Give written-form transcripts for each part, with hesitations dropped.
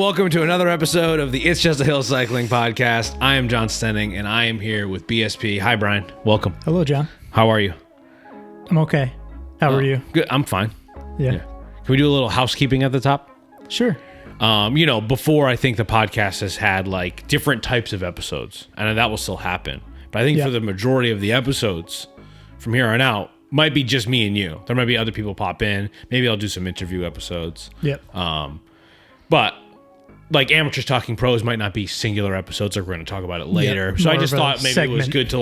welcome to another episode of the It's Just a Hill Cycling Podcast. I am Jon Stenning, and I am here with BSP. Hi, Brian. Welcome. Hello, John. How are you? I'm okay. How are you? Good. I'm fine. Yeah. Can we do a little housekeeping at the top? Sure. Before, I think the podcast has had like different types of episodes, and that will still happen. But I think for the majority of the episodes from here on out, might be just me and you. There might be other people pop in. Maybe I'll do some interview episodes. Yep. But like Amateurs Talking Pros might not be singular episodes. Like we're going to talk about it later. Yep. So I More just of a thought maybe it was segment. good to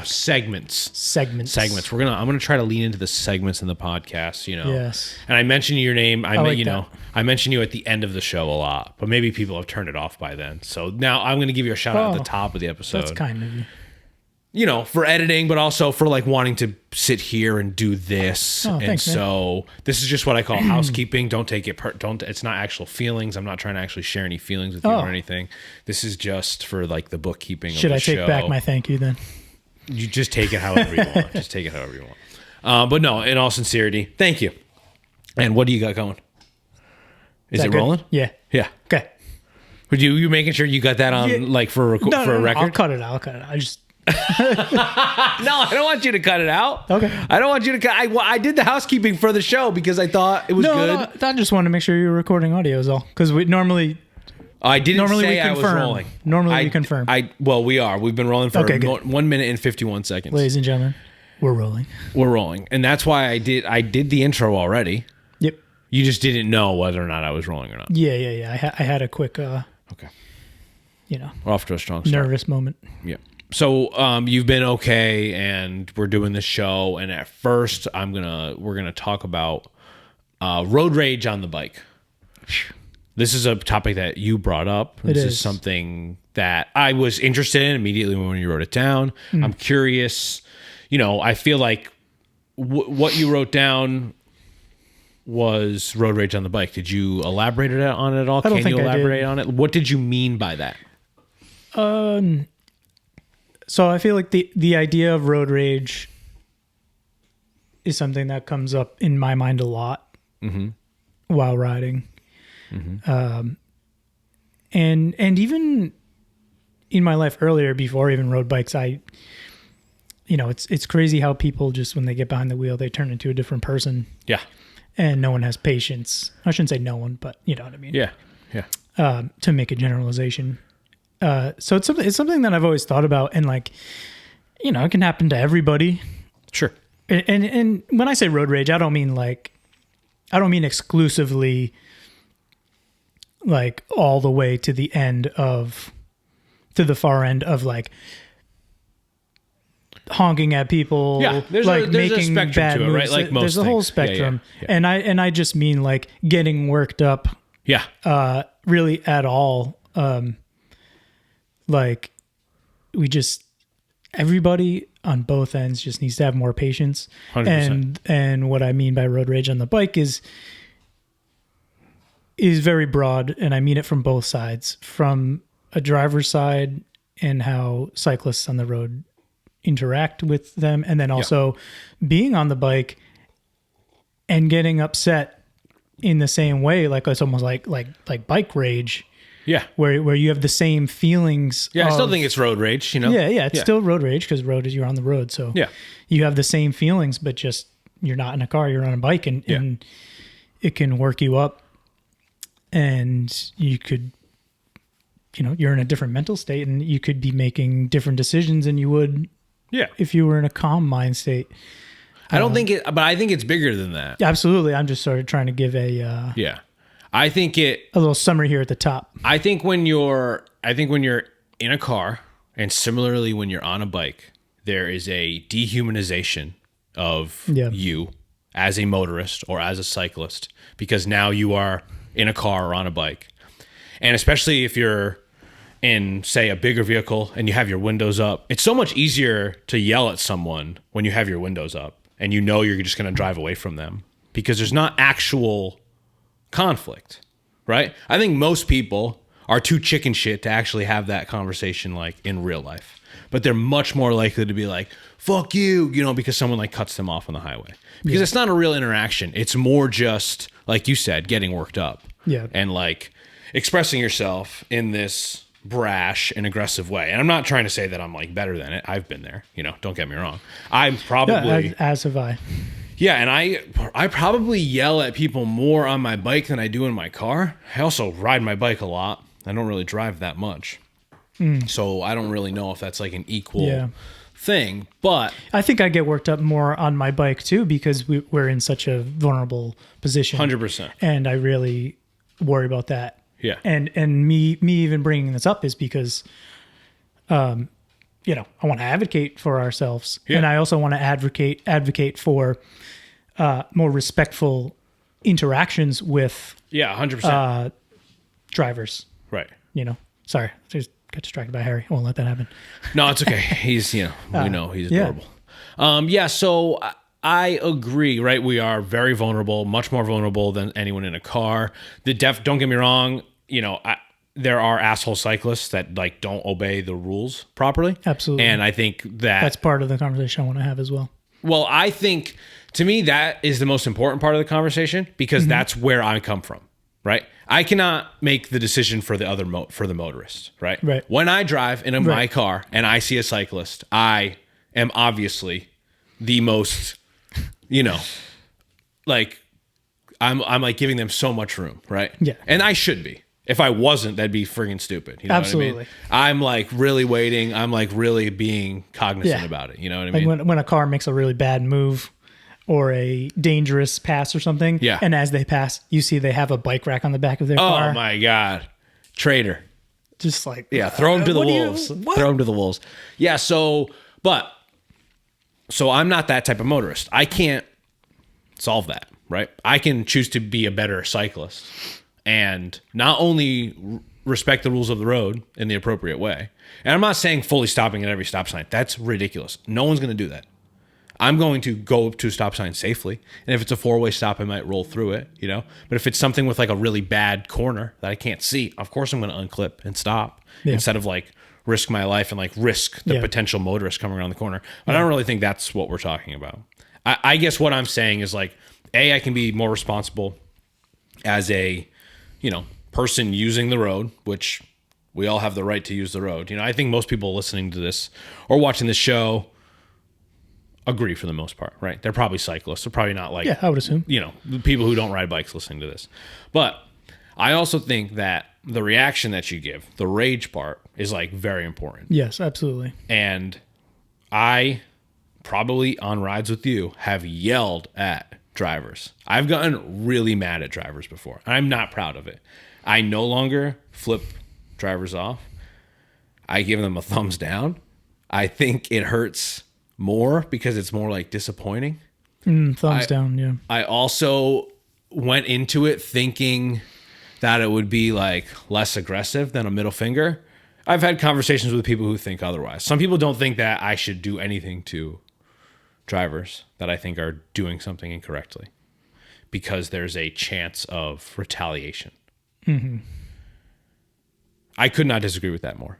segments. Segments. I'm gonna try to lean into the segments in the podcast. Yes. And I mentioned your name. I mention you at the end of the show a lot, but maybe people have turned it off by then. So now I'm going to give you a shout out at the top of the episode. That's kind of you. For editing, but also for like wanting to sit here and do this. Thanks, man. So this is just what I call housekeeping. Don't take it. It's not actual feelings. I'm not trying to actually share any feelings with you or anything. This is just for like the bookkeeping. Should of the I take show. back my thank you then? You just take it however you want. Just take it however you want. But no, in all sincerity, thank you. And what do you got going? Is it good? rolling? Yeah. Yeah. Okay. Would you making sure you got that on for a record? I'll cut it out. I just... No, I don't want you to cut it out. Okay. I don't want you to cut. I did the housekeeping for the show because I thought it was good. No, I just wanted to make sure you were recording audio is all. Because we normally... I didn't say we I was confirm. rolling. Normally we confirm. We are. We've been rolling for Okay, good. 1 minute and 51 seconds. Ladies and gentlemen, we're rolling. We're rolling. And that's why I did the intro already. Yep. You just didn't know whether or not I was rolling or not. Yeah. I had a quick, Okay. We're off to a strong start. nervous moment. Yeah. So you've been okay, and we're doing this show. And at first, we're gonna talk about road rage on the bike. This is a topic that you brought up. This is something that I was interested in immediately when you wrote it down. I'm curious. I feel like what you wrote down was road rage on the bike. Did you elaborate on it at all? I don't Can think you I elaborate did. on it? What did you mean by that? So I feel like the idea of road rage is something that comes up in my mind a lot while riding. And even in my life earlier, before I even rode bikes, it's crazy how people just, when they get behind the wheel, they turn into a different person. Yeah. And no one has patience. I shouldn't say no one, but you know what I mean? Yeah. To make a generalization. So it's something that I've always thought about, and it can happen to everybody. Sure. And when I say road rage, I don't mean exclusively like all the way to the far end of like honking at people. Yeah, there's a spectrum bad to it, moves. right? Like most there's a whole things. spectrum, Yeah. and I just mean like getting worked up. Yeah. Really at all. Everybody on both ends just needs to have more patience. 100%. And what I mean by road rage on the bike is very broad, and I mean it from both sides, from a driver's side and how cyclists on the road interact with them, and then also being on the bike and getting upset in the same way, like it's almost like bike rage. Yeah. Where you have the same feelings. Yeah, I still think it's road rage, Yeah, it's still road rage, because you're on the road. So you have the same feelings, but just you're not in a car, you're on a bike, and it can work you up. And you could, you're in a different mental state, and you could be making different decisions than you would if you were in a calm mind state. I don't think but I think it's bigger than that. Absolutely. I'm just sort of trying to give a little summary here at the top. I think when you're in a car, and similarly when you're on a bike, there is a dehumanization of you as a motorist or as a cyclist, because now you are in a car or on a bike. And especially if you're in, say, a bigger vehicle and you have your windows up, it's so much easier to yell at someone when you have your windows up and you're just going to drive away from them, because there's not actual conflict, right? I think most people are too chicken shit to actually have that conversation like in real life, but they're much more likely to be like, fuck you, because someone like cuts them off on the highway, because it's not a real interaction. It's more just, like you said, getting worked up. Yeah. And like, expressing yourself in this brash and aggressive way. And I'm not trying to say that I'm like better than it. I've been there, don't get me wrong. I'm probably as have I. Yeah, and I probably yell at people more on my bike than I do in my car. I also ride my bike a lot. I don't really drive that much. So I don't really know if that's like an equal thing, but I think I get worked up more on my bike too, because we're in such a vulnerable position. 100%. And I really worry about that. Yeah. And me even bringing this up is because, I want to advocate for ourselves. Yeah. And I also want to advocate for more respectful interactions with 100% drivers. Right. Sorry, I just got distracted by Harry. I won't let that happen. No, it's okay. He's, we know he's adorable. So I agree, right? We are very vulnerable, much more vulnerable than anyone in a car. Don't get me wrong, there are asshole cyclists that like don't obey the rules properly. Absolutely. And I think that's part of the conversation I want to have as well. Well, I think to me that is the most important part of the conversation, because that's where I come from, right? I cannot make the decision for the for the motorist, right? Right. When I drive in my car and I see a cyclist, I am obviously the most, like I'm like giving them so much room, right? Yeah. And I should be. If I wasn't, that'd be friggin' stupid. You know Absolutely. what I mean? I'm like really waiting. I'm like really being cognizant about it. You know what I mean? Like when a car makes a really bad move or a dangerous pass or something, and as they pass, you see they have a bike rack on the back of their car. Oh my God. Traitor. Just like, throw him to the wolves. Throw him to the wolves. Yeah. So I'm not that type of motorist. I can't solve that, right? I can choose to be a better cyclist and not only respect the rules of the road in the appropriate way. And I'm not saying fully stopping at every stop sign. That's ridiculous. No one's going to do that. I'm going to go to a stop sign safely. And if it's a 4-way stop, I might roll through it, But if it's something with like a really bad corner that I can't see, of course I'm going to unclip and stop instead of like risk my life and like risk the potential motorist coming around the corner. But I don't really think that's what we're talking about. I guess what I'm saying is like, I can be more responsible as a, person using the road, which we all have the right to use the road. I think most people listening to this or watching this show agree for the most part, right? They're probably cyclists. They're probably not like, I would assume, people who don't ride bikes listening to this. But I also think that the reaction that you give, the rage part, is like very important. Yes, absolutely. And I probably on rides with you have yelled at drivers. I've gotten really mad at drivers before. I'm not proud of it. I no longer flip drivers off. I give them a thumbs down. I think it hurts more because it's more like disappointing. Thumbs down, yeah. I also went into it thinking that it would be like less aggressive than a middle finger. I've had conversations with people who think otherwise. Some people don't think that I should do anything to drivers that I think are doing something incorrectly because there's a chance of retaliation. I could not disagree with that more.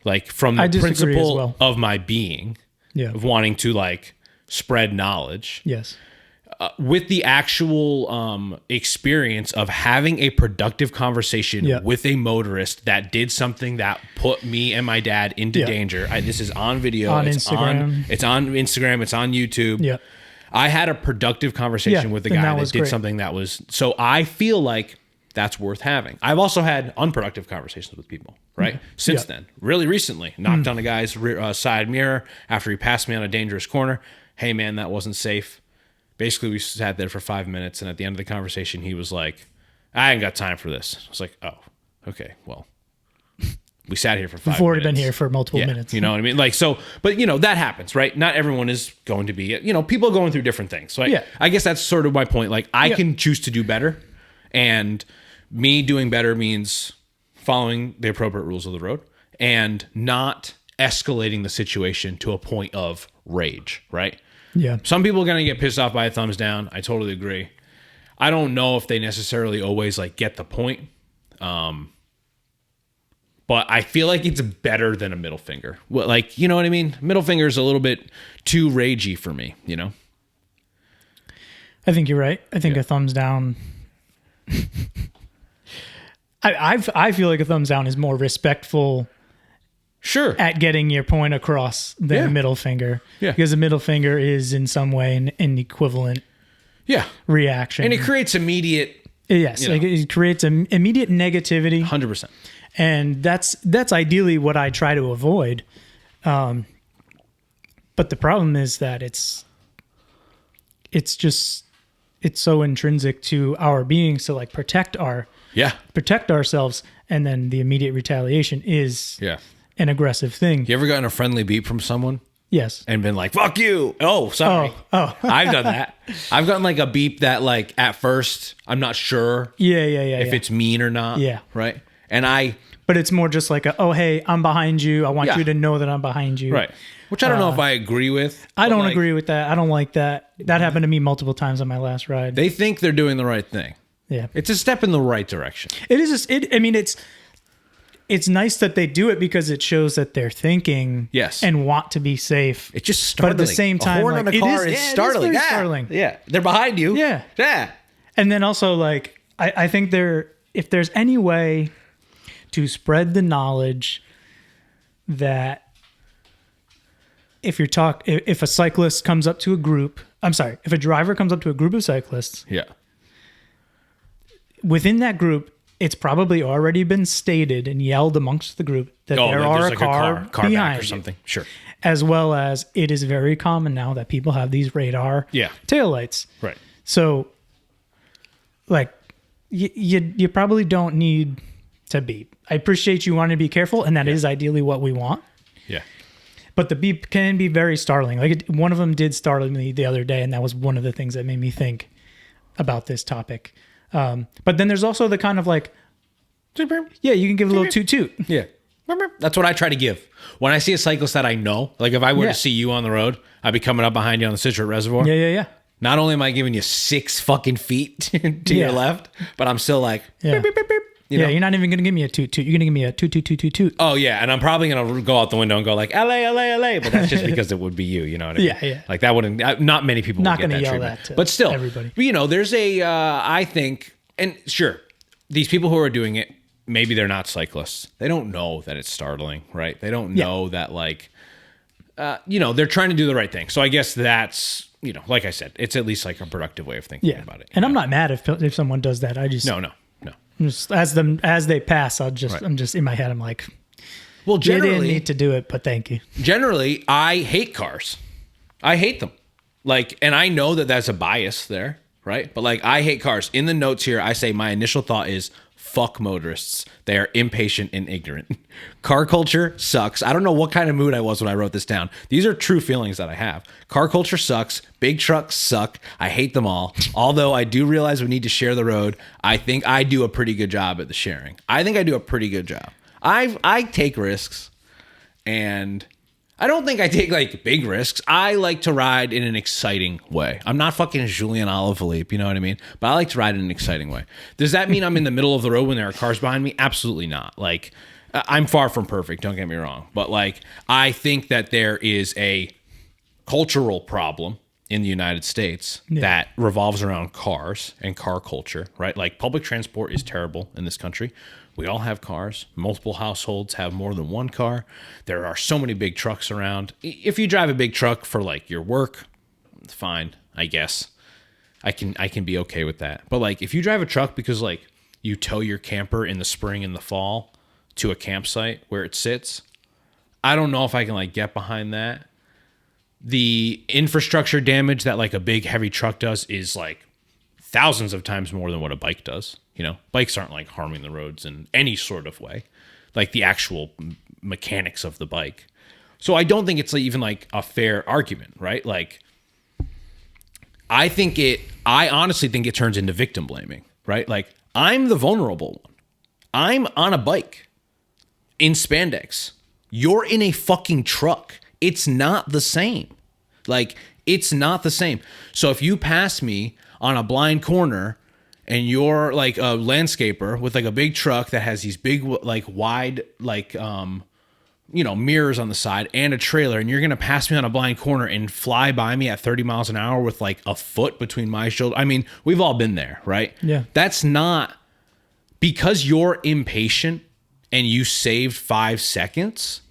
Like from the principle of my being, of wanting to like spread knowledge. Yes. With the actual experience of having a productive conversation with a motorist that did something that put me and my dad into danger. This is on video. It's on Instagram. It's on YouTube. Yeah. I had a productive conversation with the guy that did something that was... So I feel like that's worth having. I've also had unproductive conversations with people, right? Since then. Really recently. Knocked on a guy's side mirror after he passed me on a dangerous corner. Hey, man, that wasn't safe. Basically, we sat there for 5 minutes, and at the end of the conversation, he was like, I ain't got time for this. I was like, oh, okay, well, we sat here for 5 minutes. We've already been here for multiple minutes. You know what I mean? Like, so, but, that happens, right? Not everyone is going to be, people are going through different things. So I guess that's sort of my point. Like, I can choose to do better, and me doing better means following the appropriate rules of the road and not escalating the situation to a point of rage, right? Yeah. Some people are going to get pissed off by a thumbs down. I totally agree. I don't know if they necessarily always like get the point. But I feel like it's better than a middle finger. Well, like, you know what I mean? Middle finger is a little bit too ragey for me, I think you're right. I think a thumbs down. I feel like a thumbs down is more respectful. Sure. At getting your point across than a middle finger. Yeah. Because the middle finger is in some way an equivalent reaction. And it creates immediate. Yes. Like it creates an immediate negativity. 100%. And that's ideally what I try to avoid. But the problem is that it's so intrinsic to our being. So like protect ourselves. And then the immediate retaliation is an aggressive thing. You ever gotten a friendly beep from someone? Yes. And been like, fuck you. Oh, sorry. Oh. I've done that. I've gotten like a beep that like at first I'm not sure if it's mean or not. Yeah. Right. But it's more just like oh, hey, I'm behind you. I want you to know that I'm behind you. Right. Which I don't know if I agree with. I don't agree with that. I don't like that. That happened to me multiple times on my last ride. They think they're doing the right thing. Yeah. It's a step in the right direction. It is. It's nice that they do it because it shows that they're thinking and want to be safe. It's just startling. But at the same time, a horn on a car is startling. It is very startling. Yeah. They're behind you. Yeah. Yeah. And then also like, I think if there's any way to spread the knowledge that if a cyclist comes up to a group, if a driver comes up to a group of cyclists. Yeah. Within that group, it's probably already been stated and yelled amongst the group that there are a car behind or something. You. Sure. As well as it is very common now that people have these radar taillights. Right. So, like, you probably don't need to beep. I appreciate you wanting to be careful, and that is ideally what we want. Yeah. But the beep can be very startling. Like one of them did startle me the other day, and that was one of the things that made me think about this topic. But then there's also the kind of like, you can give a little toot toot. Yeah. That's what I try to give. When I see a cyclist that I know, like if I were to see you on the road, I'd be coming up behind you on the Citrus Reservoir. Yeah. Not only am I giving you 6 fucking feet to your left, but I'm still like, beep, beep, beep, beep. You're not even going to give me a toot toot. You're going to give me a toot toot toot toot toot. Oh, yeah. And I'm probably going to go out the window and go like, LA, LA, LA. But that's just because it would be you. You know what I mean? Yeah. Like that wouldn't, not many people would get that treatment. That to but still, everybody. There's I think, and sure, these people who are doing it, maybe they're not cyclists. They don't know that it's startling, right? They don't know that like, they're trying to do the right thing. So I guess that's, like I said, it's at least like a productive way of thinking about it. And I'm not mad if someone does that. I just no. Just as they pass, I'm just in my head. I'm like, well, generally, you didn't need to do it, but thank you. Generally, I hate cars. I hate them. Like, and I know that that's a bias there, right? But like, I hate cars. In the notes here, I say my initial thought is fuck motorists. They are impatient and ignorant. Car culture sucks. I don't know what kind of mood I was when I wrote this down. These are true feelings that I have. Car culture sucks. Big trucks suck. I hate them all. Although I do realize we need to share the road. I think I do a pretty good job at the sharing. I think I do a pretty good job. I take risks, and I don't think I take like big risks. I like to ride in an exciting way. I'm not fucking Julian Alaphilippe, you know what I mean? But I like to ride in an exciting way. Does that mean I'm in the middle of the road when there are cars behind me? Absolutely not. Like, I'm far from perfect, don't get me wrong. But like, I think that there is a cultural problem in the United States that revolves around cars and car culture, right? Like, public transport is terrible in this country. We all have cars. Multiple households have more than one car. There are so many big trucks around. If you drive a big truck for like your work, it's fine, I guess. I can be okay with that. But like, if you drive a truck because like you tow your camper in the spring and the fall to a campsite where it sits, I don't know if I can like get behind that. The infrastructure damage that like a big heavy truck does is like thousands of times more than what a bike does. Bikes aren't like harming the roads in any sort of way, like the actual mechanics of the bike. So I don't think it's even like a fair argument, right? Like, I honestly think it turns into victim blaming, right? Like, I'm the vulnerable one. I'm on a bike in spandex. You're in a fucking truck. It's not the same. Like, it's not the same. So if you pass me on a blind corner and you're like a landscaper with like a big truck that has these big, like wide, like, mirrors on the side and a trailer, and you're going to pass me on a blind corner and fly by me at 30 miles an hour with like a foot between my shoulder. I mean, we've all been there, right? Yeah. That's not because you're impatient and you saved 5 seconds,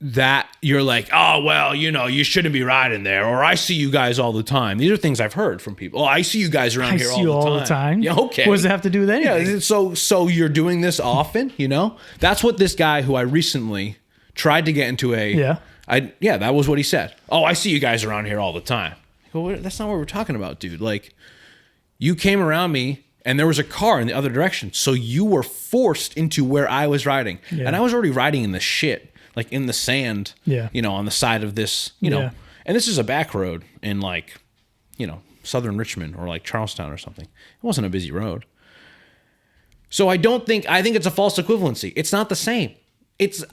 that you're like, oh, well, you shouldn't be riding there. Or I see you guys all the time. These are things I've heard from people. Oh, I see you guys around here all the time. Yeah, okay. What does it have to do with anything? Yeah, so you're doing this often, That's what this guy who I recently tried to get into that was what he said. Oh, I see you guys around here all the time. I go, that's not what we're talking about, dude. Like, you came around me and there was a car in the other direction. So you were forced into where I was riding. Yeah. And I was already riding in the shit, like in the sand, on the side of this, And this is a back road in southern Richmond or like Charlestown or something. It wasn't a busy road. So I think it's a false equivalency. It's not the same.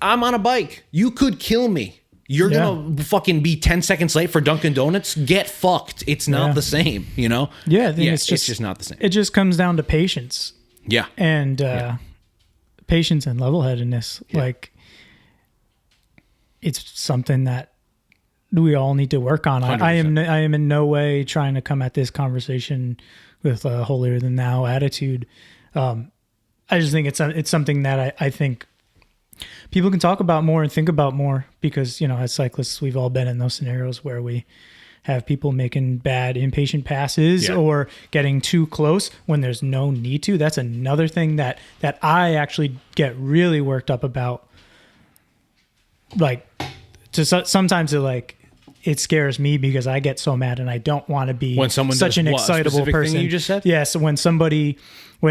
I'm on a bike. You could kill me. You're going to fucking be 10 seconds late for Dunkin' Donuts? Get fucked. It's not the same, Yeah, I think it's just not the same. It just comes down to patience. Yeah. And patience and level-headedness. Yeah. Like, it's something that we all need to work on. I am in no way trying to come at this conversation with a holier-than-thou attitude. I just think it's something that I think people can talk about more and think about more because, as cyclists, we've all been in those scenarios where we have people making bad, impatient passes or getting too close when there's no need to. That's another thing that I actually get really worked up about. Like, sometimes it scares me because I get so mad and I don't want to be when someone such an excitable person. Thing you just said? Yeah. So when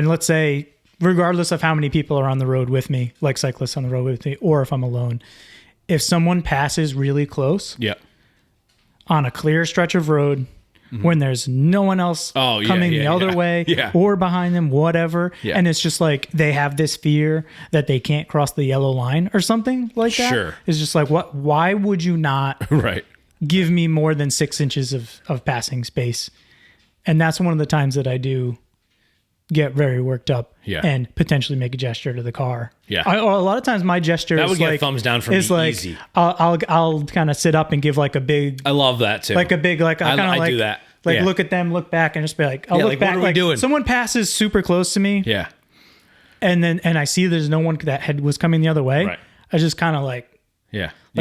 let's say, regardless of how many people are on the road with me, like cyclists on the road with me, or if I'm alone, if someone passes really close on a clear stretch of road when there's no one else coming the other way or behind them, whatever, and it's just like they have this fear that they can't cross the yellow line or something like that. Sure. It's just like, why would you not give me more than 6 inches of passing space? And that's one of the times that I do get very worked up and potentially make a gesture to the car. Yeah. A lot of times my gesture that would get a thumbs down from me easy. I'll kind of sit up and give like a big. I love that too. Like a big I do that. Like look at them, look back, and just be like, I'll look back. What are we doing? Someone passes super close to me. Yeah. And I see there's no one that was coming the other way. Right. I just kind of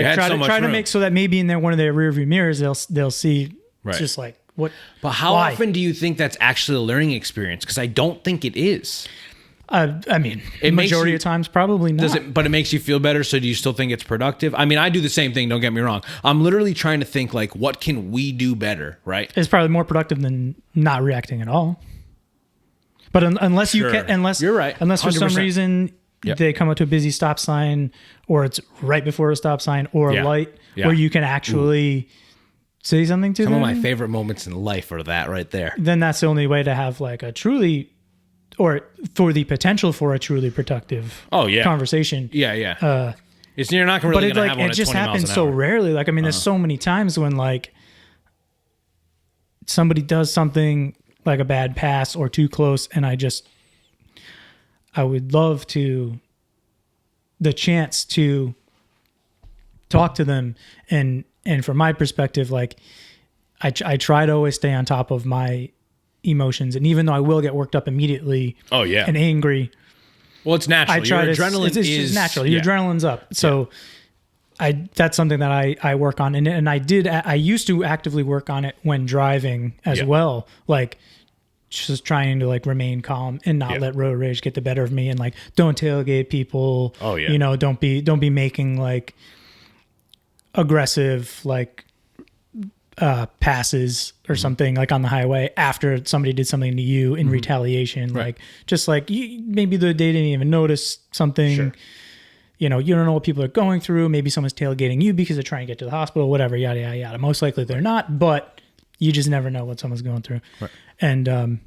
try to make so that maybe in one of their rear view mirrors they'll see just like. What? But how often do you think that's actually a learning experience? Because I don't think it is. I mean, majority of times probably not. But it makes you feel better, so do you still think it's productive? I mean, I do the same thing, don't get me wrong. I'm literally trying to think, like, what can we do better, right? It's probably more productive than not reacting at all. But unless you're right. Unless for 100%. Some reason they come up to a busy stop sign, or it's right before a stop sign, or a light where you can actually... say something to them. Some of my favorite moments in life are that right there. Then that's the only way to have like a truly, or for the potential for a truly productive conversation. Yeah. You're not really going to have one at 20 miles an hour. It just happens so rarely. Like, I mean, there's so many times when like somebody does something like a bad pass or too close, and I would love the chance to talk to them and from my perspective, like I try to always stay on top of my emotions, and even though I will get worked up immediately, and angry, well, it's natural. It's just natural. Your adrenaline's up, so that's something that I work on, and I used to actively work on it when driving as well, like just trying to like remain calm and not let road rage get the better of me, and like don't tailgate people. Don't be making like aggressive like passes or something like on the highway after somebody did something to you in retaliation, like just like maybe they didn't even notice something. You don't know what people are going through. Maybe someone's tailgating you because they're trying to get to the hospital, whatever, yada yada yada. Most likely they're not, but you just never know what someone's going through. And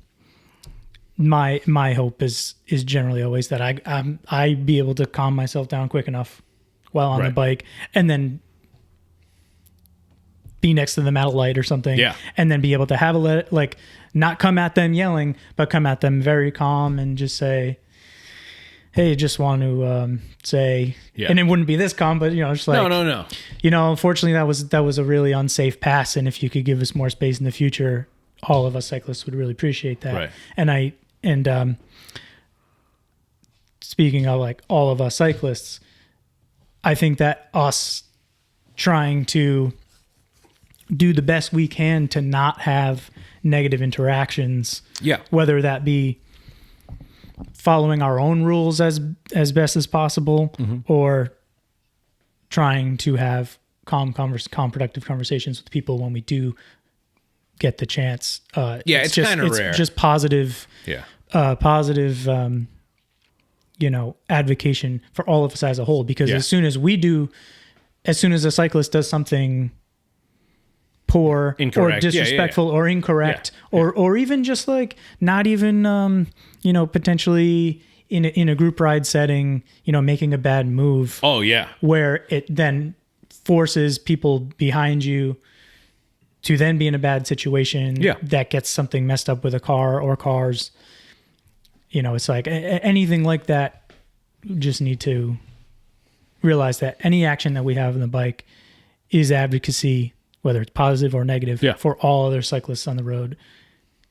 my hope is generally always that I be able to calm myself down quick enough while on the bike, and then be next to them at a light or something, and then be able to have like not come at them yelling, but come at them very calm and just say, hey, just want to say, and it wouldn't be this calm, but just like, no. Unfortunately that was a really unsafe pass, and if you could give us more space in the future, all of us cyclists would really appreciate that. And speaking of like all of us cyclists, I think that us trying to do the best we can to not have negative interactions, whether that be following our own rules as best as possible, or trying to have calm, productive conversations with people when we do get the chance. It's kind of rare. It's just positive, advocation for all of us as a whole. Because as soon as a cyclist does something poor, incorrect, or disrespectful, or incorrect, or even just like not even, potentially in a group ride setting, making a bad move. Oh yeah, where it then forces people behind you to then be in a bad situation that gets something messed up with a car or cars. It's like anything like that. You just need to realize that any action that we have on the bike is advocacy, whether it's positive or negative, for all other cyclists on the road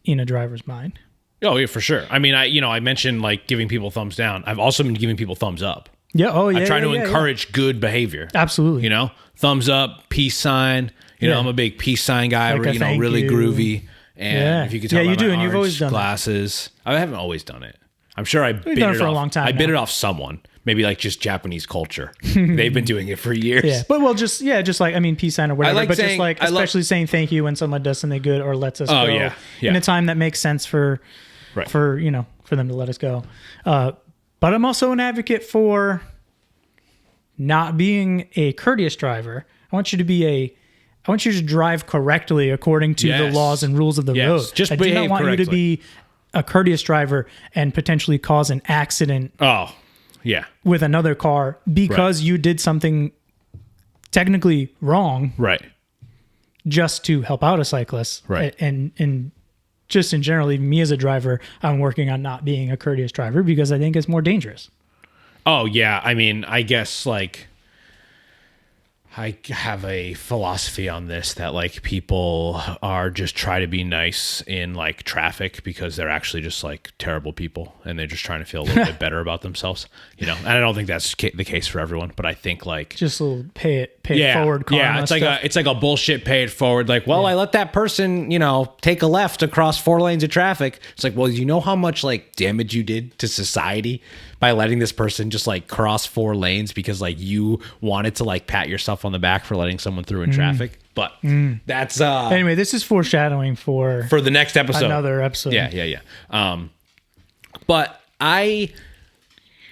in a driver's mind. Oh yeah, for sure. I mean, I mentioned like giving people thumbs down. I've also been giving people thumbs up. Yeah. Oh yeah. I try to encourage good behavior. Absolutely. Thumbs up, peace sign. I'm a big peace sign guy. Like really groovy. And if you could tell by my you've always done glasses. I haven't always done it. I'm sure I bit it for off. A long time. I bit it off someone. Maybe like just Japanese culture. They've been doing it for years. Yeah. But just like, peace sign or whatever. But saying, just like, especially saying thank you when someone does something good or lets us go in a time that makes sense for them to let us go. But I'm also an advocate for not being a courteous driver. I want you to drive correctly according to the laws and rules of the road. Just I do not want you to be a courteous driver and potentially cause an accident. Oh, yeah. With another car because you did something technically wrong. Right. Just to help out a cyclist. Right. And just in general, even me as a driver, I'm working on not being a courteous driver because I think it's more dangerous. Oh, yeah. I mean, I guess like I have a philosophy on this that like people are just try to be nice in like traffic because they're actually just like terrible people and they're just trying to feel a little bit better about themselves, And I don't think that's the case for everyone, but I think like just a little pay it forward. Yeah, it's like a bullshit pay it forward. Like, I let that person, take a left across 4 lanes of traffic. It's like, well, you know how much like damage you did to society by letting this person just like cross 4 lanes because like you wanted to like pat yourself on the back for letting someone through in traffic. But that's anyway, this is foreshadowing for the next episode. Another episode. Yeah. But I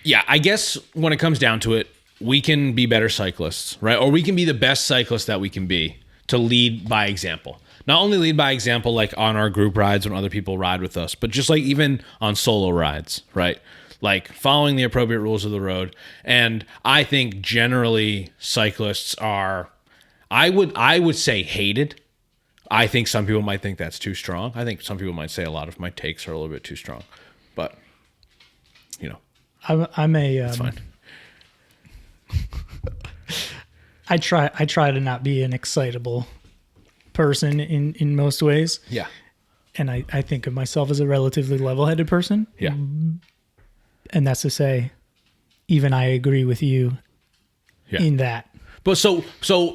guess when it comes down to it, we can be better cyclists, right? Or we can be the best cyclists that we can be to lead by example. Not only lead by example like on our group rides when other people ride with us, but just like even on solo rides, right? Like following the appropriate rules of the road. And I think generally cyclists are, I would say hated. I think some people might think that's too strong. I think some people might say a lot of my takes are a little bit too strong, but it's fine. I try to not be an excitable person in most ways. Yeah. And I think of myself as a relatively level-headed person. Yeah. And that's to say, even I agree with you in that. But so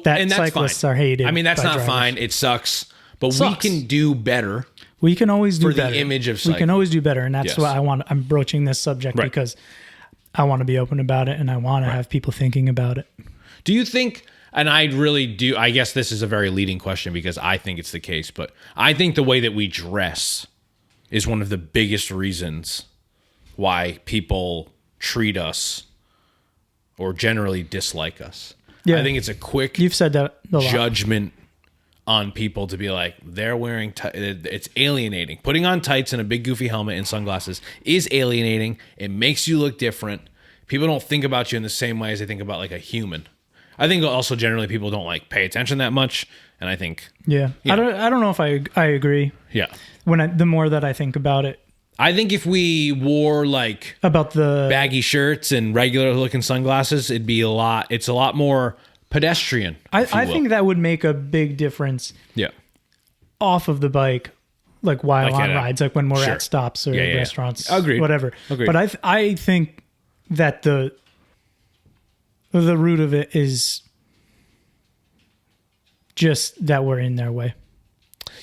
that and that's cyclists fine. Are hated. I mean, that's not drivers. fine. It sucks. But we can do better. We can always do for better. The image of cycling. We can always do better, and that's why I'm broaching this subject because I want to be open about it, and I want to have people thinking about it. Do you think? And I really do. I guess this is a very leading question because I think it's the case, but I think the way that we dress is one of the biggest reasons why people treat us or generally dislike us. Yeah. I think it's a quick You've said that a lot. Judgment on people to be like, they're wearing, it's alienating. Putting on tights and a big goofy helmet and sunglasses is alienating. It makes you look different. People don't think about you in the same way as they think about like a human. I think also generally people don't like pay attention that much. And I think, I don't know if I agree. Yeah. The more that I think about it, I think if we wore like about the baggy shirts and regular looking sunglasses, it's a lot more pedestrian. I think that would make a big difference. Yeah. Off of the bike, like on rides, like when we're at stops or restaurants. Agreed. Whatever. Agreed. But I think that the root of it is just that we're in their way.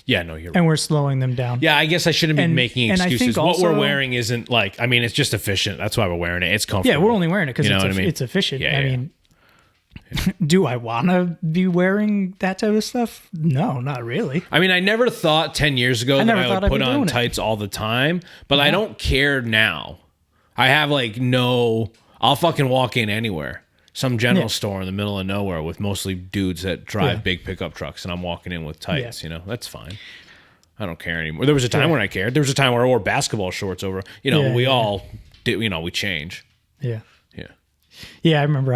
Yeah, no, you're right. And we're slowing them down. Yeah, I guess I shouldn't be making excuses. And I think what we're wearing isn't like, I mean, it's just efficient. That's why we're wearing it. It's comfortable. Yeah, we're only wearing it because it's efficient. I mean, do I want to be wearing that type of stuff? No, not really. I mean, I never thought 10 years ago that I would put on tights all the time, but I don't care now. I have I'll fucking walk in anywhere. Some general store in the middle of nowhere with mostly dudes that drive big pickup trucks, and I'm walking in with tights. That's fine. I don't care anymore. There was a time when I cared. There was a time where I wore basketball shorts over. We all did. We change. Yeah. Yeah. Yeah, I remember.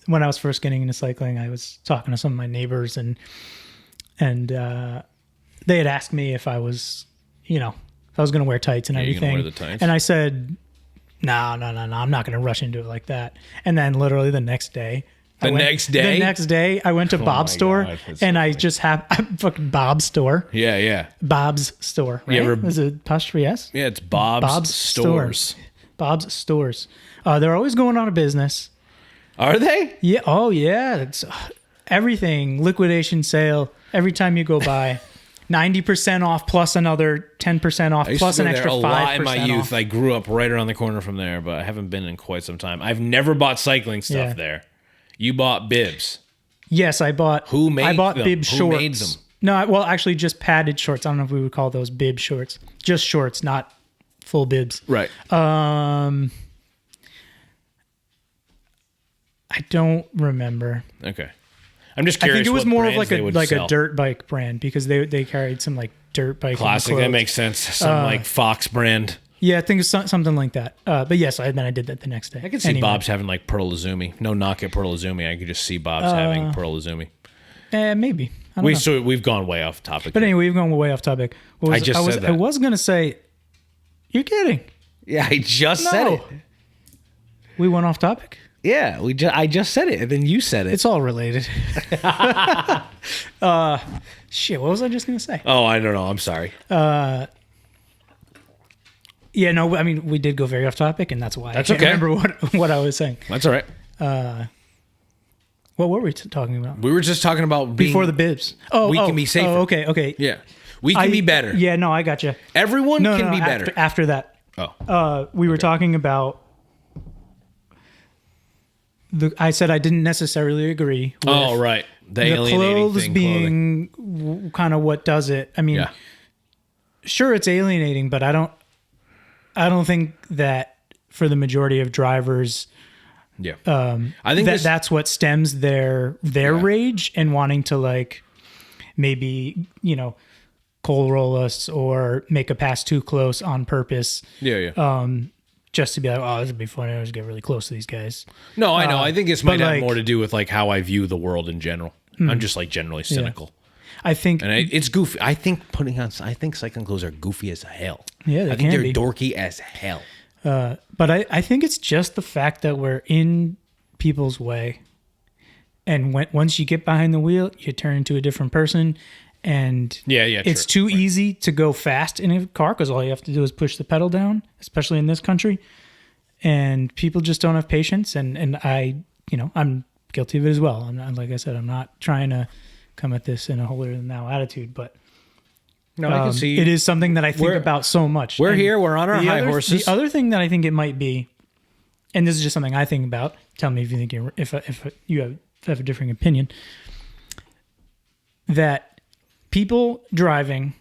When I was first getting into cycling, I was talking to some of my neighbors, and they had asked me if I was, if I was going to wear tights and everything. Wear the tights? And I said, No, I'm not going to rush into it like that. And then literally the next day, I went to Bob's store, and I just have fucking Bob's store. Yeah. Bob's store. Right? Is it apostrophe S? Yeah, it's Bob's Stores. Bob's Stores. They're always going out of business. Are they? Yeah. Oh, yeah. It's everything. Liquidation sale. Every time you go by. 90% off plus another 10% off plus an extra 5% off. I used to go there a lot in my youth. I grew up right around the corner from there, but I haven't been in quite some time. I've never bought cycling stuff there. You bought bibs. Yes, I bought. Who made them? I bought bib shorts. Who made them? No, actually just padded shorts. I don't know if we would call those bib shorts. Just shorts, not full bibs. Right. I don't remember. Okay. I'm just curious. I think it was more of like a dirt bike brand because they carried some like dirt bike. Classic. That makes sense. Some like Fox brand. Yeah, I think it's something like that. But yes, then I did that the next day. I could see Bob's having like Pearl Izumi. No knock at Pearl Izumi. I could just see Bob's having Pearl Izumi. Maybe. I don't know. So we've gone way off topic. But anyway, we've gone way off topic. I said that. I was going to say, you're kidding. Yeah, I just said it. We went off topic? Yeah, I just said it, and then you said it. It's all related. Shit, what was I just going to say? Oh, I don't know. I'm sorry. Yeah, no, I mean, we did go very off topic, and that's why I can't remember what I was saying. That's all right. What were we talking about? We were just talking about before the bibs. We can be safer. Oh, okay. Yeah. We can be better. Yeah, no, I got you. Everyone can be better. After that. Oh. We were talking about... I said I didn't necessarily agree with right. The clothes being kind of what does it. I mean, sure, it's alienating, but I don't think that for the majority of drivers, I think that's what stems their rage and wanting to like maybe coal roll us or make a pass too close on purpose. Just to be like, oh, this would be funny. I just get really close to these guys. No, I know. I think this might have more to do with like how I view the world in general. I'm just like generally cynical. I think, and it's goofy. I think cycling clothes are goofy as hell. Yeah, I think they're dorky as hell. But I think it's just the fact that we're in people's way, and once you get behind the wheel, you turn into a different person. And it's too easy to go fast in a car because all you have to do is push the pedal down, especially in this country. And people just don't have patience. And I'm guilty of it as well. Like I said, I'm not trying to come at this in a holier than thou attitude, but no, I can see it is something that I think about so much. We're here. We're on our high horses. The other thing that I think it might be, and this is just something I think about. Tell me if you think if you have a differing opinion. That people driving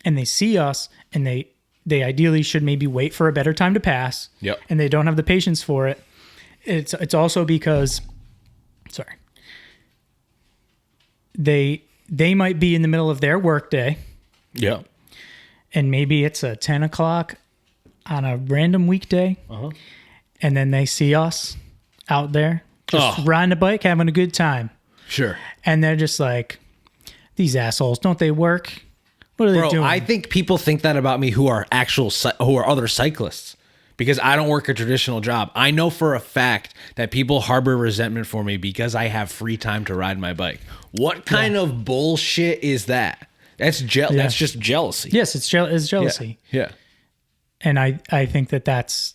and they see us and they ideally should maybe wait for a better time to pass. Yep. And they don't have the patience for it. It's also because they might be in the middle of their workday. Yeah. And maybe it's a 10 o'clock on a random weekday. And then they see us out there just riding a bike, having a good time. Sure. And they're just like, these assholes, don't they work? What are they doing? I think people think that about me who are other cyclists because I don't work a traditional job. I know for a fact that people harbor resentment for me because I have free time to ride my bike. What kind of bullshit is that? That's just jealousy. Yes, it's jealousy. Yeah. And I think that's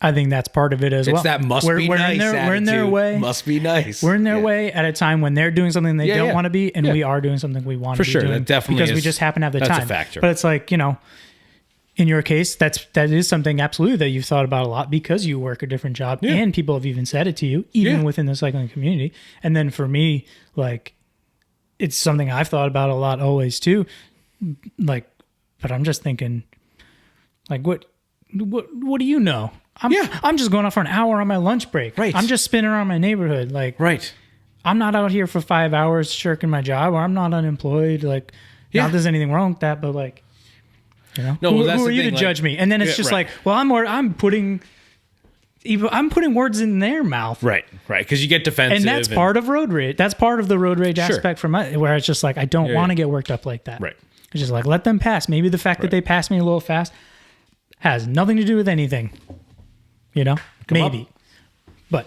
I think that's part of it as well. It's that must be nice attitude. We're in their way. Must be nice. We're in their way at a time when they're doing something they don't want to be, and we are doing something we want to be doing. That definitely because we just happen to have the time. That's a factor. But it's like, you know, in your case, that is something absolutely that you've thought about a lot because you work a different job, and people have even said it to you, even within the cycling community. And then for me, like, it's something I've thought about a lot always too. Like, but I'm just thinking, like, what do you know? I'm just going out for an hour on my lunch break. Right. I'm just spinning around my neighborhood. Like, right. I'm not out here for 5 hours shirking my job, or I'm not unemployed. Like, not that there's anything wrong with that, but like, you know, who are you to judge me? And then it's just like, well, I'm putting words in their mouth. Right. Because you get defensive. And that's part of road rage. That's part of the road rage aspect for my, where it's just like, I don't want to get worked up like that. Right. It's just like, let them pass. Maybe the fact that they passed me a little fast has nothing to do with anything. You know? Maybe. But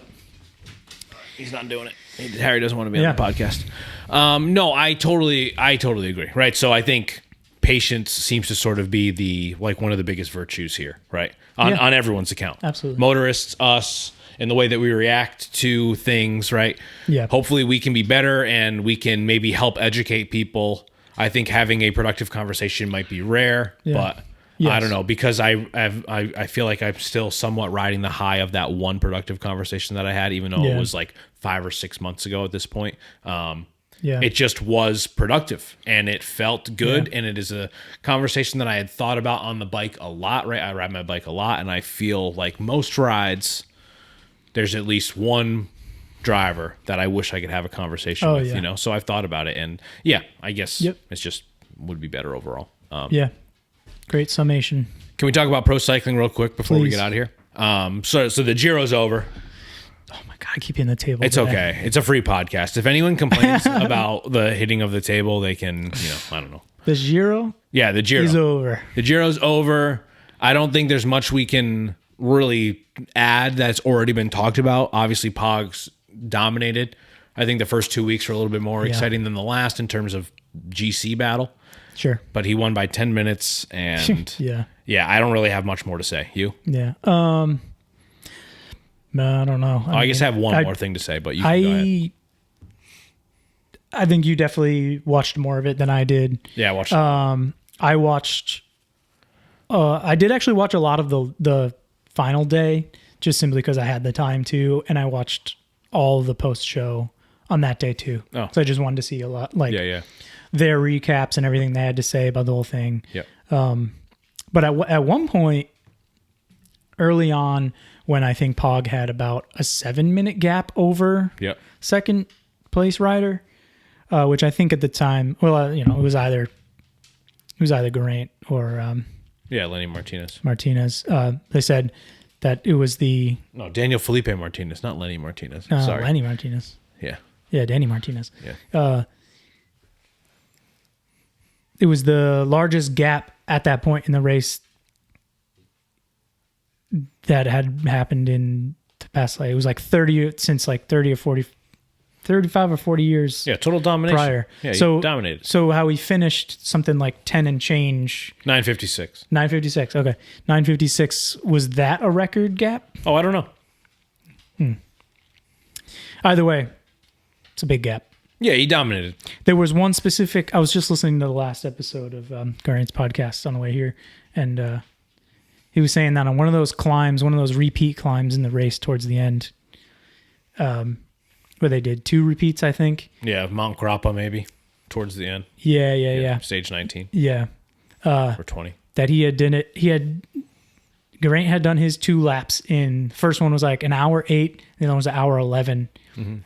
he's not doing it. Harry doesn't want to be on the podcast. No, I totally agree. Right. So I think patience seems to sort of be one of the biggest virtues here, right? On everyone's account. Absolutely. Motorists, us, and the way that we react to things, right? Yeah. Hopefully we can be better and we can maybe help educate people. I think having a productive conversation might be rare, but I don't know, because I feel like I'm still somewhat riding the high of that one productive conversation that I had, even though it was like 5 or 6 months ago at this point. It just was productive and it felt good. And it is a conversation that I had thought about on the bike a lot, right? I ride my bike a lot, and I feel like most rides, there's at least one driver that I wish I could have a conversation with, you know? So I've thought about it, and I guess it's just would be better overall. Great summation. Can we talk about pro cycling real quick before we get out of here? So the Giro's over. Oh my God, I keep hitting the table. It's okay. It's a free podcast. If anyone complains about the hitting of the table, they can, I don't know. The Giro? Yeah, the Giro. Is over. The Giro's over. I don't think there's much we can really add that's already been talked about. Obviously, Pog's dominated. I think the first 2 weeks were a little bit more exciting than the last in terms of GC battle. Sure. But he won by 10 minutes, and I don't really have much more to say. You? Yeah. I don't know. I guess I have one more thing to say, but you can go ahead. I think you definitely watched more of it than I did. Yeah, I watched. I watched. I did actually watch a lot of the final day, just simply because I had the time to, and I watched all the post show on that day too. Oh. So I just wanted to see a lot, like their recaps and everything they had to say about the whole thing. Yeah. But at one point early on, when I think Pog had about a 7-minute gap over second place rider, which I think at the time, it was either Geraint or Lenny Martinez. They said that it was Daniel Felipe Martinez, not Lenny Martinez. Sorry, Lenny Martinez. Yeah, Danny Martinez. Yeah. It was the largest gap at that point in the race that had happened in the past. Like, it was like 30 or 40, 35 or 40 years. Yeah, total domination. Prior. Yeah, so dominated. So how he finished something like 10 and change. 9:56. 9:56. Okay. 9:56. Was that a record gap? Oh, I don't know. Either way, it's a big gap. Yeah, he dominated. There was one specific. I was just listening to the last episode of Geraint's podcast on the way here, and he was saying that on one of those climbs, one of those repeat climbs in the race towards the end, where they did 2 repeats, I think. Yeah, Mount Grappa maybe towards the end. Yeah. Stage 19. Yeah. Or 20. That he had done it. Geraint had done his 2 laps in. First one was like an hour 8, the other one was an hour 11. Mm-hmm.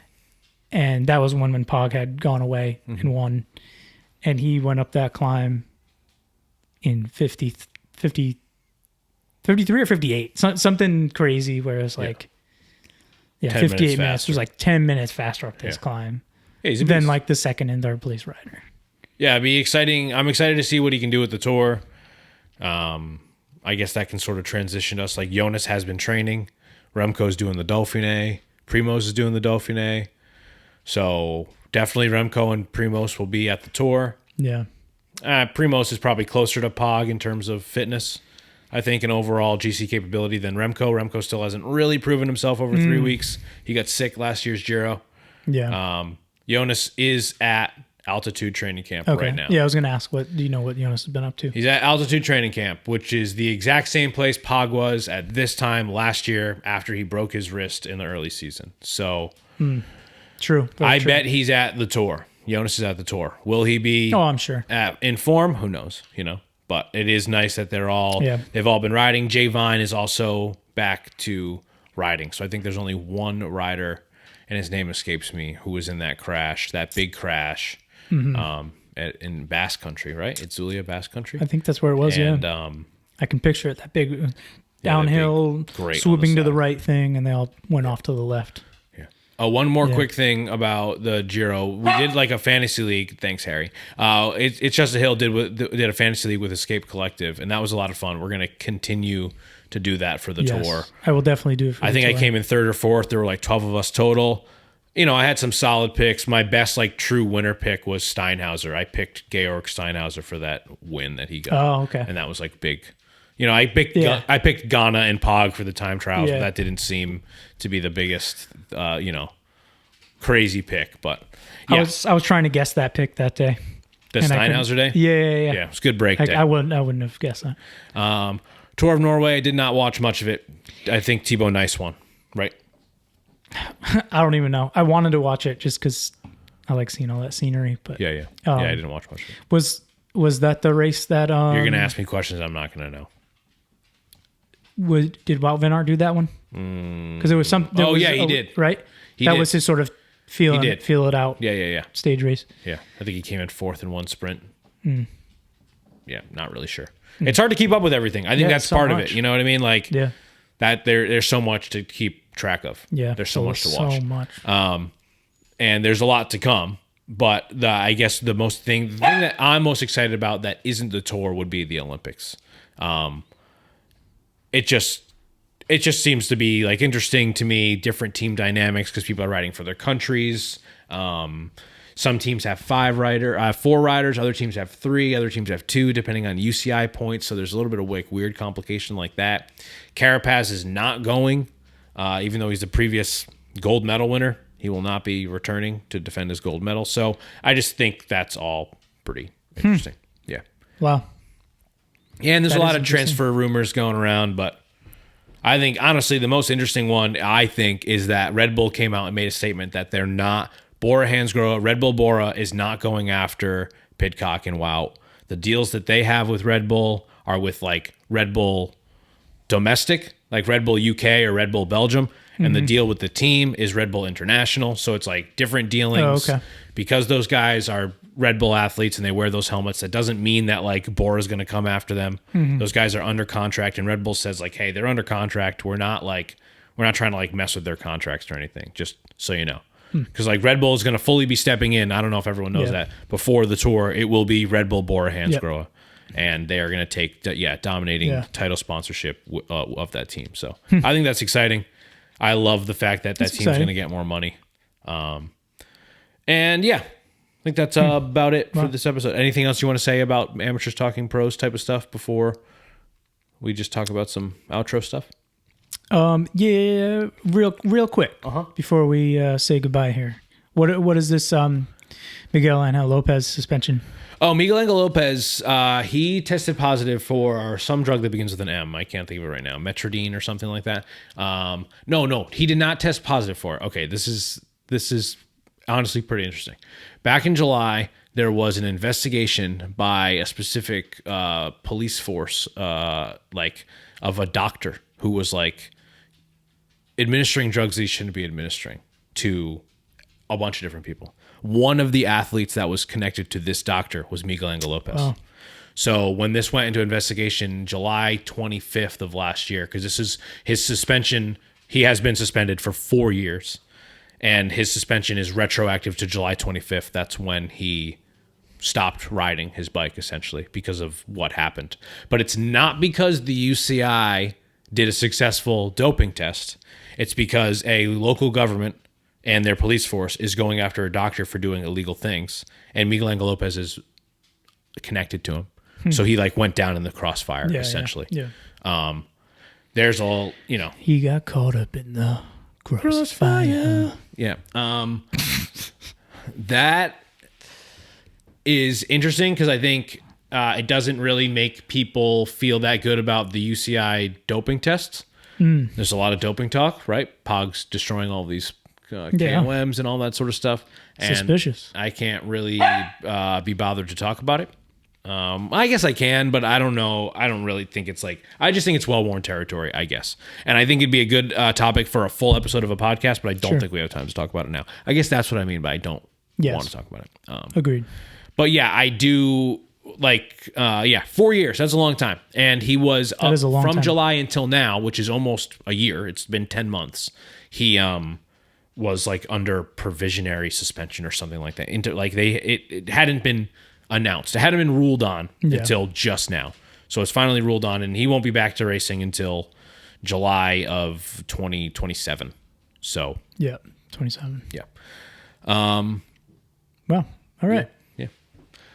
And that was when Pog had gone away and won. And he went up that climb in 33 or 58. Something crazy where it was like, 58 minutes. It was like 10 minutes faster up this climb than like the second and third place rider. Yeah, it'd be exciting. I'm excited to see what he can do with the tour. I guess that can sort of transition us. Like, Jonas has been training. Remco's doing the Dauphiné. Primoz is doing the Dauphiné. So definitely Remco and Primoz will be at the tour. Yeah. Primoz is probably closer to Pog in terms of fitness. I think, in overall GC capability than Remco. Remco still hasn't really proven himself over 3 weeks. He got sick last year's Giro. Yeah. Jonas is at altitude training camp right now. Yeah, I was going to ask, do you know what Jonas has been up to? He's at altitude training camp, which is the exact same place Pog was at this time last year after he broke his wrist in the early season. So True. I bet he's at the Tour. Jonas is at the Tour. Will he be? Oh, I'm sure. In form? Who knows? But it is nice that they've all been riding. Jay Vine is also back to riding. So I think there's only one rider, and his name escapes me, who was in that crash, that big crash. In Basque Country, right? It's Zulia, Basque Country. I think that's where it was. And, I can picture it. That big downhill, swooping to the right thing, and they all went off to the left. Yeah. One more quick thing about the Giro. We did like a fantasy league. Thanks, Harry. It's Just a Hill did a fantasy league with Escape Collective, and that was a lot of fun. We're going to continue to do that for the tour. I will definitely do it for I think I came in third or fourth. There were like 12 of us total. I had some solid picks. My best true winner pick was Steinhauser. I picked Georg Steinhauser for that win that he got. Oh, okay. And that was big. I picked Ghana and Pog for the time trials, but that didn't seem to be the biggest, crazy pick. But I was trying to guess that pick that day. The Steinhauser day? Yeah. Yeah, it was a good break day. I wouldn't have guessed that. Tour of Norway, I did not watch much of it. I think Thibaut Nice won, right? I don't even know. I wanted to watch it just because I like seeing all that scenery. But I didn't watch much of it. Was that the race that you're gonna ask me questions I'm not gonna know? Did Wout van Aert do that one? Because it was some. He did. Right. That was his sort of feel it out. Yeah. Stage race. Yeah, I think he came in fourth in one sprint. Yeah, not really sure. It's hard to keep up with everything. I think that's part of it. You know what I mean? That there's so much to keep track of. Yeah, there's so much to watch. So much. And there's a lot to come. But I guess the thing that I'm most excited about that isn't the tour would be the Olympics. It just seems to be interesting to me, different team dynamics because people are riding for their countries. Some teams have 4 riders. Other teams have 3. Other teams have 2, depending on UCI points. So there's a little bit of weird complication like that. Carapaz is not going, even though he's the previous gold medal winner. He will not be returning to defend his gold medal. So I just think that's all pretty interesting. Yeah. Wow. Yeah, and there's a lot of transfer rumors going around, but I think, honestly, the most interesting one, I think, is that Red Bull came out and made a statement that they're not, Bora Hansgrohe, Red Bull Bora is not going after Pidcock and Wout. The deals that they have with Red Bull are with Red Bull domestic, like Red Bull UK or Red Bull Belgium, and the deal with the team is Red Bull International. So it's different dealings. Oh, okay. Because those guys are Red Bull athletes and they wear those helmets, that doesn't mean that Bora's going to come after them. Those guys are under contract, and Red Bull says hey, they're under contract. We're not trying to mess with their contracts or anything. Just so you know. Because Red Bull is going to fully be stepping in. I don't know if everyone knows that. Before the tour, it will be Red Bull Bora Hansgrohe. And they are going to take dominating title sponsorship of that team. So I think that's exciting. I love the fact that team's going to get more money. And I think that's about it for this episode. Anything else you want to say about Amateurs Talking Pros type of stuff before we just talk about some outro stuff? Real quick before we say goodbye here. What is this Miguel Angel Lopez suspension? Oh, Miguel Angel Lopez, he tested positive for some drug that begins with an M. I can't think of it right now. Metrodine or something like that. No, he did not test positive for it. Okay, this is honestly pretty interesting. Back in July, there was an investigation by a specific police force, of a doctor who was administering drugs that he shouldn't be administering to a bunch of different people. One of the athletes that was connected to this doctor was Miguel Angel Lopez. Oh. So when this went into investigation July 25th of last year, because this is his suspension, he has been suspended for 4 years, and his suspension is retroactive to July 25th. That's when he stopped riding his bike, essentially, because of what happened. But it's not because the UCI did a successful doping test. It's because a local government and their police force is going after a doctor for doing illegal things, and Miguel Angel Lopez is connected to him. So he went down in the crossfire, essentially. Yeah. There's all, He got caught up in the crossfire. Yeah. That is interesting because I think it doesn't really make people feel that good about the UCI doping tests. There's a lot of doping talk, right? Pog's destroying all these KOMs and all that sort of stuff. And suspicious. I can't really be bothered to talk about it. I guess I can, but I don't know. I don't really think it's I just think it's well-worn territory, I guess. And I think it'd be a good topic for a full episode of a podcast, but I don't think we have time to talk about it now. I guess that's what I mean by I don't want to talk about it. Agreed. But yeah, I do 4 years. That's a long time. And he was up from July until now, which is almost a year. It's been 10 months. He was under provisionary suspension or something like that. It hadn't been announced. It hadn't been ruled on until just now. So it's finally ruled on, and he won't be back to racing until July of 2027. So 27. Yeah. Well, all right. Yeah.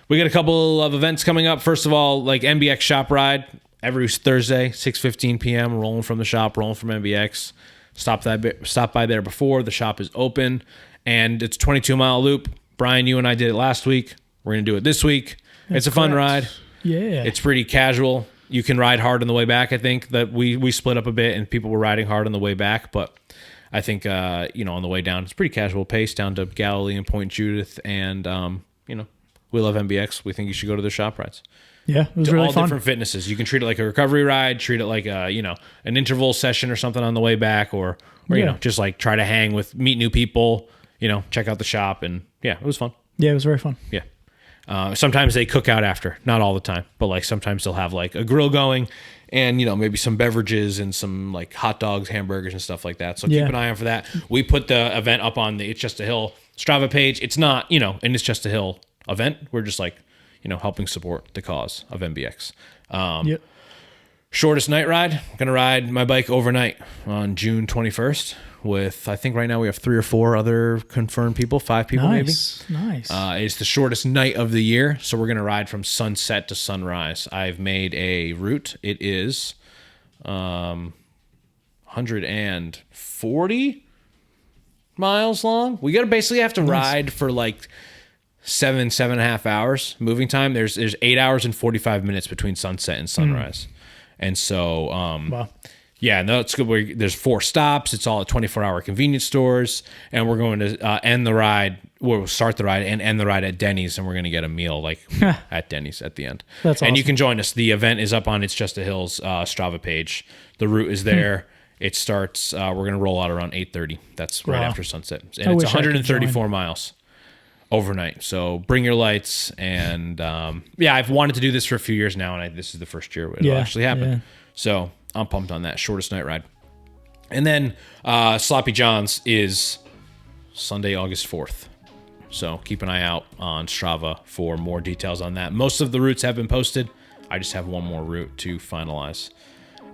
We got a couple of events coming up. First of all, MBX Shop Ride every Thursday, 6:15 p.m. Rolling from the shop, rolling from MBX. Stop by there before the shop is open, and it's a 22-mile loop. Brian, you and I did it last week. We're going to do it this week. It's a fun ride. Yeah. It's pretty casual. You can ride hard on the way back. I think that we split up a bit and people were riding hard on the way back, but I think, on the way down, it's pretty casual pace down to Galilee and Point Judith. And, we love MBX. We think you should go to their shop rides. Yeah, it was really all fun. Different fitnesses. You can treat it like a recovery ride, treat it like an interval session or something on the way back, or just try to meet new people, check out the shop. And yeah, it was fun. Yeah, it was very fun. Yeah. Sometimes they cook out after, not all the time, but sometimes they'll have a grill going and, maybe some beverages and some hot dogs, hamburgers and stuff like that. So keep an eye out for that. We put the event up on the It's Just a Hill Strava page. It's not, an It's Just a Hill event. We're just helping support the cause of MBX. Shortest night ride. I'm going to ride my bike overnight on June 21st with, I think right now we have 3 or 4 other confirmed people, 5 people maybe. Nice. It's the shortest night of the year, so we're going to ride from sunset to sunrise. I've made a route. It is 140 miles long. We basically have to ride for 7.5 hours moving time. There's 8 hours and 45 minutes between sunset and sunrise. And so, wow. Yeah, no, it's good. There's 4 stops. It's all at 24-hour convenience stores. And we're going to end the ride. We'll start the ride and end the ride at Denny's. And we're going to get a meal at Denny's at the end. That's awesome. And you can join us. The event is up on It's Just a Hill's Strava page. The route is there. It starts, we're going to roll out around 8:30. That's right after sunset. And it's 134 miles overnight. So bring your lights. And I've wanted to do this for a few years now. And this is the first year it'll actually happen. Yeah. So I'm pumped on that shortest night ride. And then Sloppy John's is Sunday, August 4th. So keep an eye out on Strava for more details on that. Most of the routes have been posted. I just have one more route to finalize.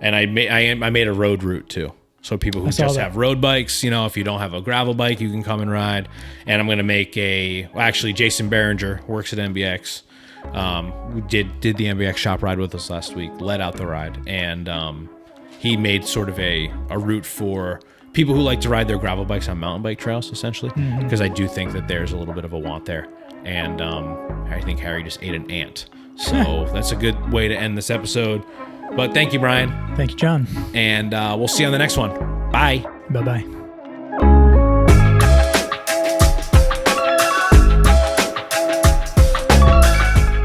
And I made a road route too. So people who just have road bikes, if you don't have a gravel bike, you can come and ride. And I'm going to make Jason Behringer works at MBX. We did the MBX shop ride with us last week, led out the ride, and he made sort of a route for people who like to ride their gravel bikes on mountain bike trails, essentially, because I do think that there's a little bit of a want there. And I think Harry just ate an ant. So that's a good way to end this episode. But thank you, Brian. Thank you, John. And we'll see you on the next one. Bye. Bye-bye.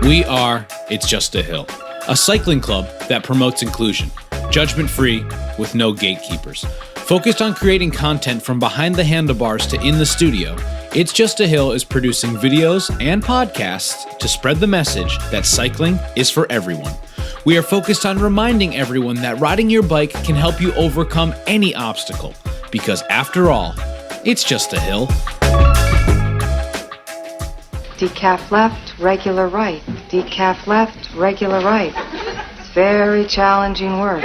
We are It's Just a Hill, a cycling club that promotes inclusion, judgment-free, with no gatekeepers. Focused on creating content from behind the handlebars to in the studio, It's Just a Hill is producing videos and podcasts to spread the message that cycling is for everyone. We are focused on reminding everyone that riding your bike can help you overcome any obstacle, because after all, it's just a hill. Decaf left, regular right. Decaf left, regular right. It's very challenging work.